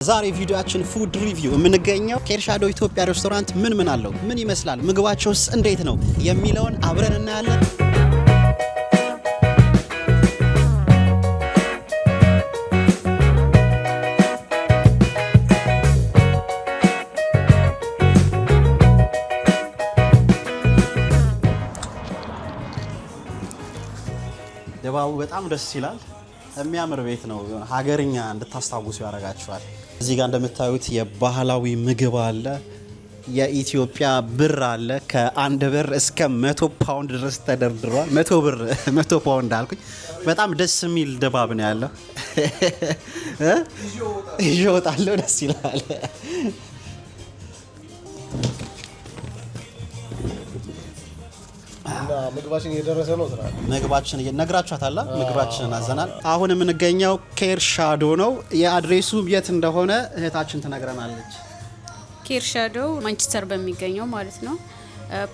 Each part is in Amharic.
ዛሬ ቪዲዮአችን ፉድ ሪቪው የምንገኘው ኬርሻዶ ኢትዮጵያ ሬስቶራንት ምን አለው፣ ምን ይመስላል፣ ምግባቸውስ እንዴት ነው የሚለውን አብረን እናያለን። ደባቡ በጣም ደስ ይላል። የሚያምር ቤት ነው። ሀገርኛ እንድታስታውሱ ያደርጋችኋል። እዚህ ጋር እንደምታዩት የባህላዊ ምግብ አለ። የኢትዮጵያ ብር አለ። ከ1 ብር እስከ 100 ፓውንድ ድረስ ተደርድሯል። 100 ፓውንድ አልኩኝ። በጣም ደስ የሚል ድባብ ነው ያለው። ይዤ እወጣለሁ። ደስ ይላል። ምግባችን እየደረሰ ነው። ምግባችን ነግራችኋታል። ምግባችን አዘናል። አሁን የምንገኘው ኬርሻዶ ነው። የአድሬሱ የት እንደሆነ እህታችን ትነግረናለች። ኬርሻዶ ማንቸስተር በሚገኘው ማለት ነው።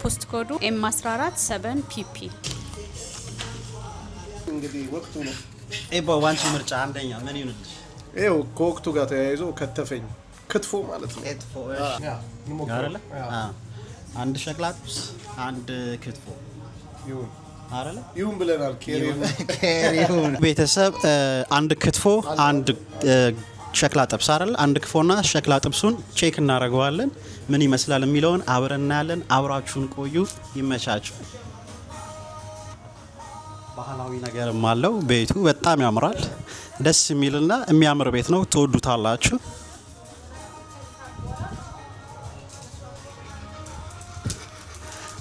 ፖስት ኮዱ M14 7 ፒፒ። እንግዲህ ወቅቱ ነው። ዋንቺ ምርጫ አንደኛ ምን ይሁንልሽ? ይኸው ከወቅቱ ጋር ተያይዞ ከተፈኝ ክትፎ ማለት ነው። ክትፎ አይደለ? አንድ ሸክላ ጥብስ፣ አንድ ክትፎ ይሁን አይደለ? ይሁን ብለናል። ኬሪውን ቤተሰብ አንድ ክትፎ፣ አንድ ሸክላ ጥብስ አይደለ? አንድ ክትፎና ሸክላ ጥብሱን ቼክ እናደርገዋለን። ምን ይመስላል የሚለውን አብረን እናያለን። አብራችሁን ቆዩ። ይመቻችሁ። ባህላዊ ነገርም አለው ቤቱ። በጣም ያምራል። ደስ የሚልና የሚያምር ቤት ነው። ትወዱታላችሁ።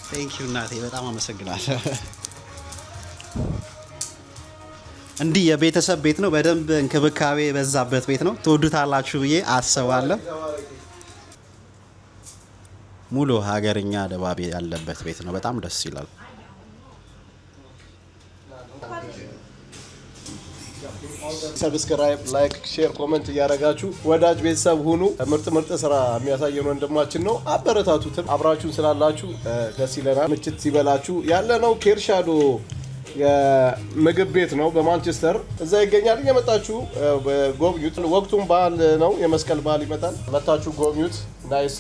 ቴንክ ዩ እናቴ፣ በጣም አመሰግናለሁ። እንዲህ የቤተሰብ ቤት ነው። በደንብ እንክብካቤ የበዛበት ቤት ነው። ትወዱታላችሁ ብዬ አስባለሁ። ሙሉ ሀገርኛ ድባብ ያለበት ቤት ነው። በጣም ደስ ይላል። ሰብስክራይብ፣ ላይክ፣ ሼር፣ ኮሜንት እያደረጋችሁ ወዳጅ ቤተሰብ ሁኑ። ምርጥ ስራ የሚያሳየን ወንድማችን ነው። አበረታቱትም። አብራችሁን ስላላችሁ ደስ ይለናል። ምችት ሲበላችሁ ያለ ነው። ኬርሻዶ የምግብ ቤት ነው በማንቸስተር እዛ ይገኛል። እየመጣችሁ ጎብኙት። ወቅቱም በዓል ነው። የመስቀል በዓል ይመጣል። መታችሁ ጎብኙት። ናይስ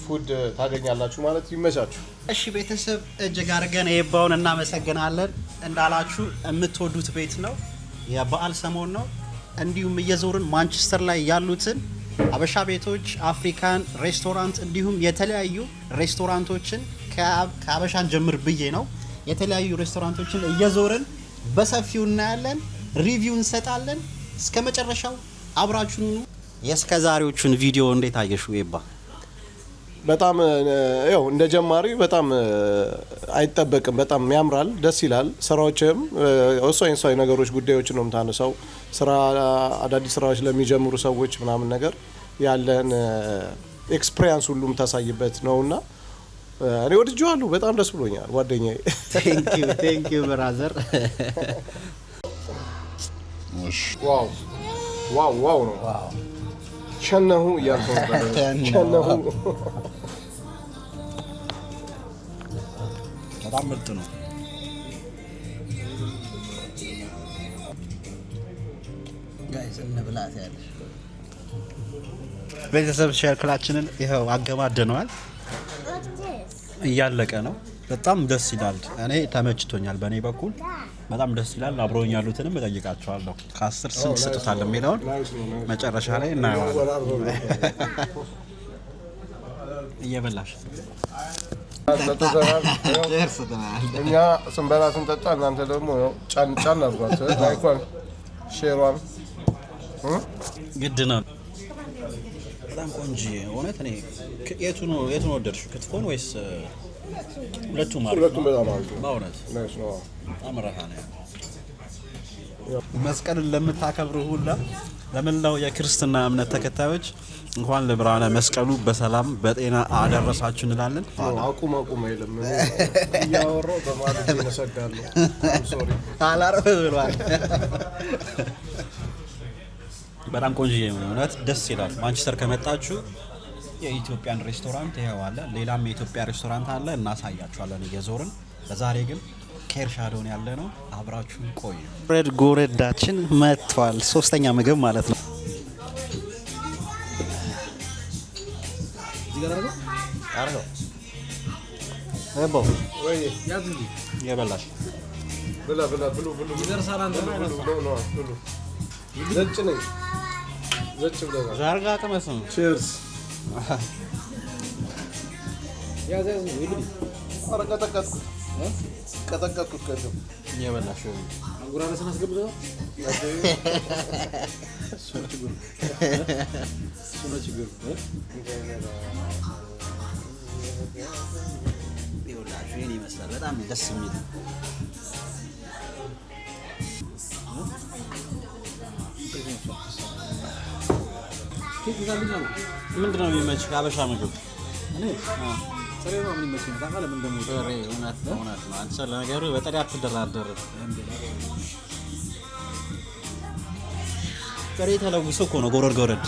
ፉድ ታገኛላችሁ ማለት ይመቻችሁ። እሺ ቤተሰብ እጅግ አድርገን የባውን እናመሰግናለን። እንዳላችሁ የምትወዱት ቤት ነው። የበዓል ሰሞን ነው። እንዲሁም እየዞርን ማንቸስተር ላይ ያሉትን አበሻ ቤቶች፣ አፍሪካን ሬስቶራንት እንዲሁም የተለያዩ ሬስቶራንቶችን ከአበሻን ጀምር ብዬ ነው የተለያዩ ሬስቶራንቶችን እየዞርን በሰፊው እናያለን፣ ሪቪው እንሰጣለን። እስከ መጨረሻው አብራችሁን ሁኑ። የእስከዛሬዎቹን ቪዲዮ እንዴት አየሽው ይባ? በጣም ያው እንደ ጀማሪ በጣም አይጠበቅም። በጣም ያምራል፣ ደስ ይላል። ስራዎችም ወሳኝ ነገሮች ጉዳዮችን ነው የምታነሳው። ስራ አዳዲስ ስራዎች ለሚጀምሩ ሰዎች ምናምን ነገር ያለን ኤክስፒሪየንስ ሁሉ የምታሳይበት ነውና እኔ ወድጄዋለሁ። በጣም ደስ ብሎኛል ጓደኛዬ። ቴንክ ዩ ብራዘር። ዋው ነው። ቸነሁ እያልኩ ነበር። ቸነሁ በጣም ምርጥ ነው። ጋይስ እንብላት ያለሽ ቤተሰብ ሸክላችንን ይኸው አገባደነዋል። እያለቀ ነው። በጣም ደስ ይላል። እኔ ተመችቶኛል። በእኔ በኩል በጣም ደስ ይላል። አብረውኝ ያሉትንም እጠይቃቸዋለሁ ከ10 ስንት ሰጡታል የሚለውን መጨረሻ ላይ እናየዋለን። እየበላሽ እኛ ስንበላ ስንጠጣ እናንተ ደግሞ ጫን አድርጓት። ላይኳን ሼሯን ግድ ነው። በጣም ቆንጆ እውነት። እኔ የቱን ወደድሽው? ክትፎን ወይስ ሁለቱም? ሁለቱም በጣም አሪፍ ነው በእውነት ነው። አምራሃ ነው። መስቀልን ለምታከብሩ ሁላ ለመላው የክርስትና እምነት ተከታዮች እንኳን ለብርሃነ መስቀሉ በሰላም በጤና አደረሳችሁ እንላለን። አቁም አይልም እያወራሁ በማለት ይመሰጋለሁ። ሶሪ አላረፈ ብሏል። በጣም ቆንጆ እውነት ደስ ይላል። ማንቸስተር ከመጣችሁ የኢትዮጵያን ሬስቶራንት ይሄው አለ። ሌላም የኢትዮጵያ ሬስቶራንት አለ፣ እናሳያችኋለን እየዞርን። ለዛሬ ግን ኬርሻዶን ያለ ነው። አብራችሁን ቆዩ። ሬድ ጎረዳችን መጥቷል። ሶስተኛ ምግብ ማለት ነው። አርገው እቦ ወይ ያዝ እንጂ የበላሽ ብላ ብሉ ይደርሳል። አንተ ነው ዘጭ ነኝ ዘጭ ብለናል። ዛርጋ ቀመስ ነው። ቺርስ ያዝ እንጂ ኧረ ቀጠቀጥኩት ከዚህ የበላሽ አንጉራረስን አስገብተው ችግር ይኸውላችሁ ይሄን ይመስላል። በጣም ደስ የሚል ምንድን ነው የሚመችህ? አበሻ ምግብ ጥሬ ነው የሚመችኝ። ታውቃለህ ምን ደግሞ ጥሬ እውነት ነው። አንተ ለነገሩ በጥሬ አትደራደርም። ጥሬ ተለውሶ እኮ ነው ጎረድ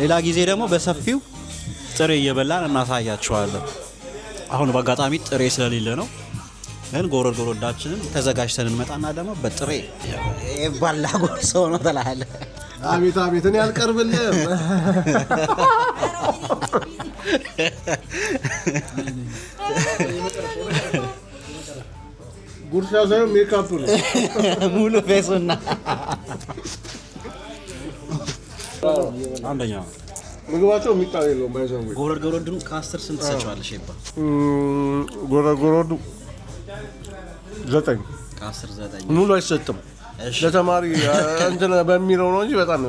ሌላ ጊዜ ደግሞ በሰፊው ጥሬ እየበላን እናሳያቸዋለን። አሁን በአጋጣሚ ጥሬ ስለሌለ ነው። ግን ጎረዳችንን ተዘጋጅተን እንመጣና ደግሞ በጥሬ ባላ ጎርሰው ነው ትላለህ። አቤት እኔ አልቀርብልህም። ጉርሻ ሳይሆን ሜካፕ ነው ሙሉ ፌሱና አንደኛ ምግባቸው የሚጣል የለውም። ባይዘው ጎረዱን ከ10 ስንት ትሰጪዋለሽ? ይባ ጎረዱ 9 ከ10 9 ሙሉ አይሰጥም። ለተማሪ እንትን በሚለው ነው እንጂ በጣም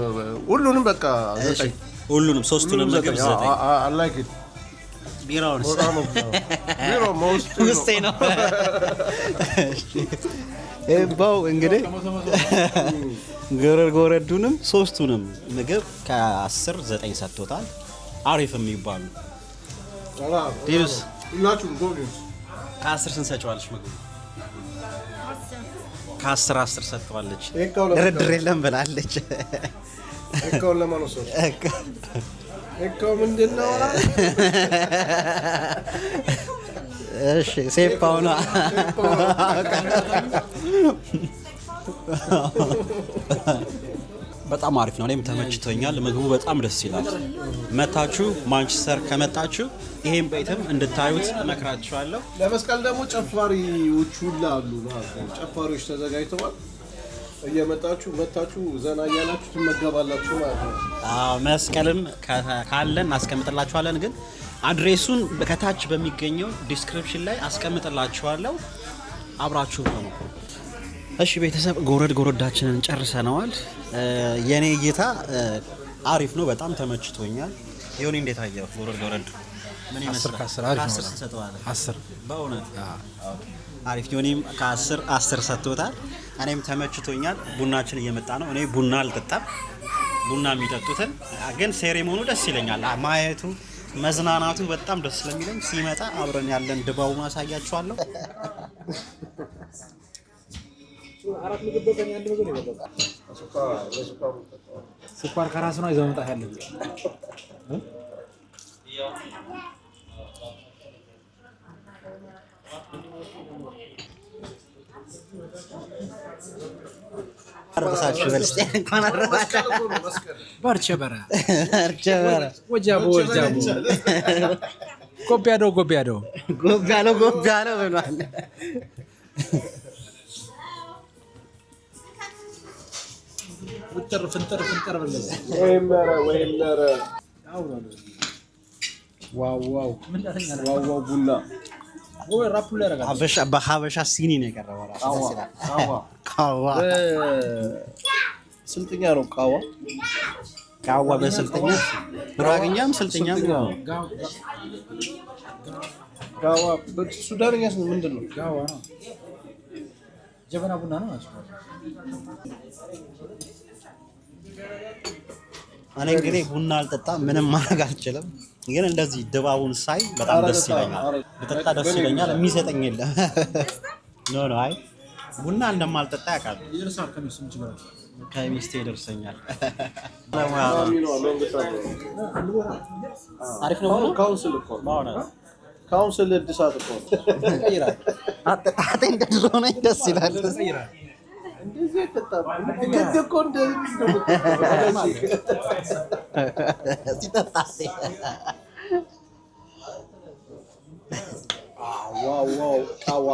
ሁሉንም በቃ 9 ሁሉንም ሶስቱንም ምግብ 9 አላይክ ቢራውን ቢሮ ውስጤ ነው። ይባው እንግዲህ ጎረዱንም ሶስቱንም ምግብ ከ10 9 ሰጥቶታል። አሪፍ የሚባሉ ዲዩስ ሁላችሁም ጎብኙ። ከ10 ስንት ሰጪዋለሽ? ምግብ ከ10 10 ሰጥቷለች። ድርድር የለም ብላለች። እካውን ለማን ወሰድሽ? እካው ምንድን ነው? እሺ ሴፓው ነው። በጣም አሪፍ ነው። እኔም ተመችቶኛል። ምግቡ በጣም ደስ ይላል። መታችሁ ማንቸስተር ከመጣችሁ ይሄን ቤትም እንድታዩት እመክራችኋለሁ። ለመስቀል ደግሞ ጨፋሪዎች ሁላ አሉ ማለት ነው። ጨፋሪዎች ተዘጋጅተዋል። እየመጣችሁ መታችሁ ዘና እያላችሁ ትመገባላችሁ ማለት ነው። መስቀልም ካለን እናስቀምጥላችኋለን። ግን አድሬሱን ከታች በሚገኘው ዲስክሪፕሽን ላይ አስቀምጥላችኋለሁ። አብራችሁ ነው። እሺ ቤተሰብ ጎረዳችንን ጨርሰነዋል። የኔ እይታ አሪፍ ነው። በጣም ተመችቶኛል። ይሁን እንዴት አየው? ጎረድ ምን ይመስላል? 10 ሰጥተዋለህ? 10 በእውነት አሪፍ ዮኒም ከ10 10 ሰጥቶታል። እኔም ተመችቶኛል። ቡናችን እየመጣ ነው። እኔ ቡና አልጠጣም። ቡና የሚጠጡትን ግን ሴሬሞኑ ደስ ይለኛል። ማየቱ መዝናናቱ በጣም ደስ ስለሚለኝ ሲመጣ አብረን ያለን ድባቡ ማሳያችኋለሁ። ስኳር ከራስ ነው ይዘው መምጣት ያለብህ። አርበሳችሁ በልስጤ እንኳን አረባችሁ ባርቸበራ ወጃቦ ጎቢያዶ ብሏል። ፍንጥር ብለህ ዋው ቡና ወይ ራፑ ላይ ያረጋል። በሀበሻ ሲኒ ነው የቀረበው። ራሱ ካዋ ስልጥኛ ነው። ካዋ በስልጥኛ ጉራግኛም ስልጥኛም ጋዋ በሱዳንኛ ምንድን ነው? ጋዋ ነው። ጀበና ቡና ነው። እኔ እንግዲህ ቡና አልጠጣም፣ ምንም ማድረግ አልችልም። ግን እንደዚህ ድባቡን ሳይ በጣም ደስ ይለኛል። በጠጣ ደስ ይለኛል። የሚሰጠኝ የለም። ኖ አይ ቡና እንደማልጠጣ ያውቃል። ከሚስቴ ይደርሰኛል። አሪፍ ነው። ካውንስል እድሳት እኮ አጠጣጤ እንደድሮ ነኝ። ደስ ይላል። እንደዚህ አይጠጣም። ግን እኮ እንደዚህ ነው ሲጠጣ ዋው ቃዋ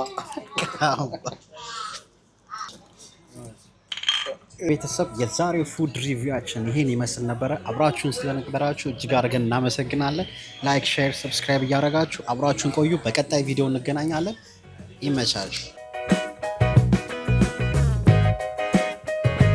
ቤተሰብ የዛሬው ፉድ ሪቪዋችን ይሄን ይመስል ነበረ። አብራችሁን ስለነበራችሁ እጅግ አድርገን እናመሰግናለን። ላይክ፣ ሼር፣ ሰብስክራይብ እያደረጋችሁ አብራችሁን ቆዩ። በቀጣይ ቪዲዮ እንገናኛለን። ይመቻችሁ።